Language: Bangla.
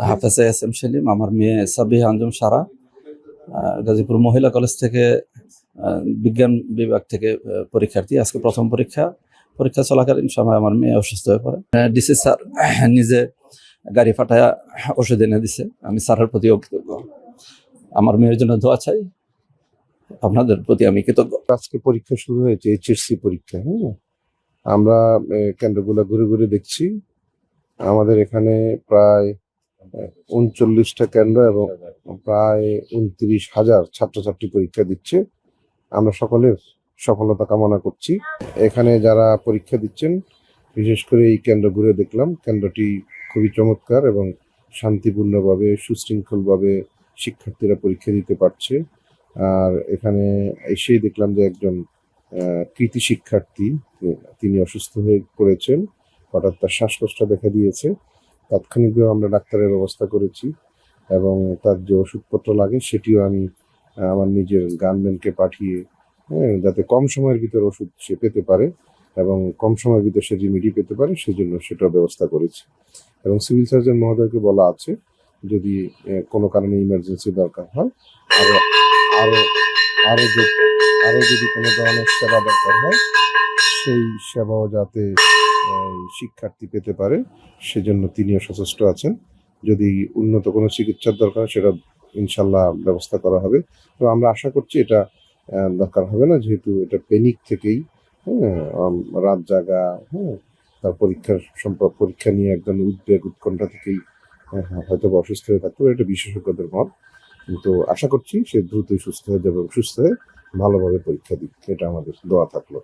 হাফেজ এস এম সেলিম, আমার মেয়ে সাবিহা আঞ্জুম সারা, গাজীপুর মহিলা কলেজ থেকে বিজ্ঞান বিভাগ থেকে পরীক্ষার্থী। আজকে প্রথম পরীক্ষা। পরীক্ষা চলাকালীন সময় আমার মেয়ে অসুস্থ হয়ে পড়ে। ডিসি স্যার নিজে গাড়ি পাঠায় ওষুধ এনে দিছে। আমি স্যারের প্রতি কৃতজ্ঞ। আমার মেয়ের জন্য দোয়া চাই। আপনাদের প্রতি আমি কৃতজ্ঞ। আজকে পরীক্ষা শুরু হয়েছে, এইচএসসি পরীক্ষা। হ্যাঁ, আমরা কেন্দ্রগুলো ঘুরে ঘুরে দেখছি। আমাদের এখানে প্রায় 39টা কেন্দ্র এবং প্রায় 29,000 ছাত্রছাত্রী পরীক্ষা দিচ্ছে। আমরা সকলের সফলতা কামনা করছি। এখানে যারা পরীক্ষা দিচ্ছেন, বিশেষ করে এই কেন্দ্র ঘুরে দেখলাম, কেন্দ্রটি খুবই চমৎকার এবং শান্তিপূর্ণভাবে সুশৃঙ্খলভাবে শিক্ষার্থীরা পরীক্ষা দিতে পারছে। আর এখানে এসেই দেখলাম যে একজন কৃতি শিক্ষার্থী, তিনি অসুস্থ হয়ে পড়েছেন। হঠাৎ তার শ্বাসকষ্ট দেখা দিয়েছে। তাৎক্ষণিকভাবে আমরা ডাক্তারের ব্যবস্থা করেছি এবং তার যে ওষুধপত্র লাগে সেটিও আমি আমার নিজের গানম্যানকে পাঠিয়ে, যাতে কম সময়ের ভিতর ওষুধ সে পেতে পারে এবং কম সময়ের ভিতর সে রিমিডি পেতে পারে, সেজন্য সেটার ব্যবস্থা করেছি। এবং সিভিল সার্জন মহোদয়কে বলা আছে, যদি কোনো কারণে ইমার্জেন্সি দরকার হয়, আরো আরো আরো আরো যদি কোনো ধরনের সেবা দরকার হয়, সেই সেবাও যাতে শিক্ষার্থী পেতে পারে, সেজন্য তিনিও সচেষ্ট আছেন। যদি উন্নত কোনো চিকিৎসার দরকার, সেটা ইনশাল্লাহ ব্যবস্থা করা হবে। তো আমরা আশা করছি এটা দরকার হবে না, যেহেতু এটা প্যানিক থেকেই, রাত জাগা, তার পরীক্ষা নিয়ে একদম উদ্বেগ উৎকণ্ঠা থেকেই হয়তো অসুস্থ হয়ে থাকতে পারে, এটা বিশেষজ্ঞদের মত। কিন্তু আশা করছি সে দ্রুতই সুস্থ হয়ে যাবে এবং সুস্থ হয়ে ভালোভাবে পরীক্ষা দিক, এটা আমাদের দোয়া থাকলো।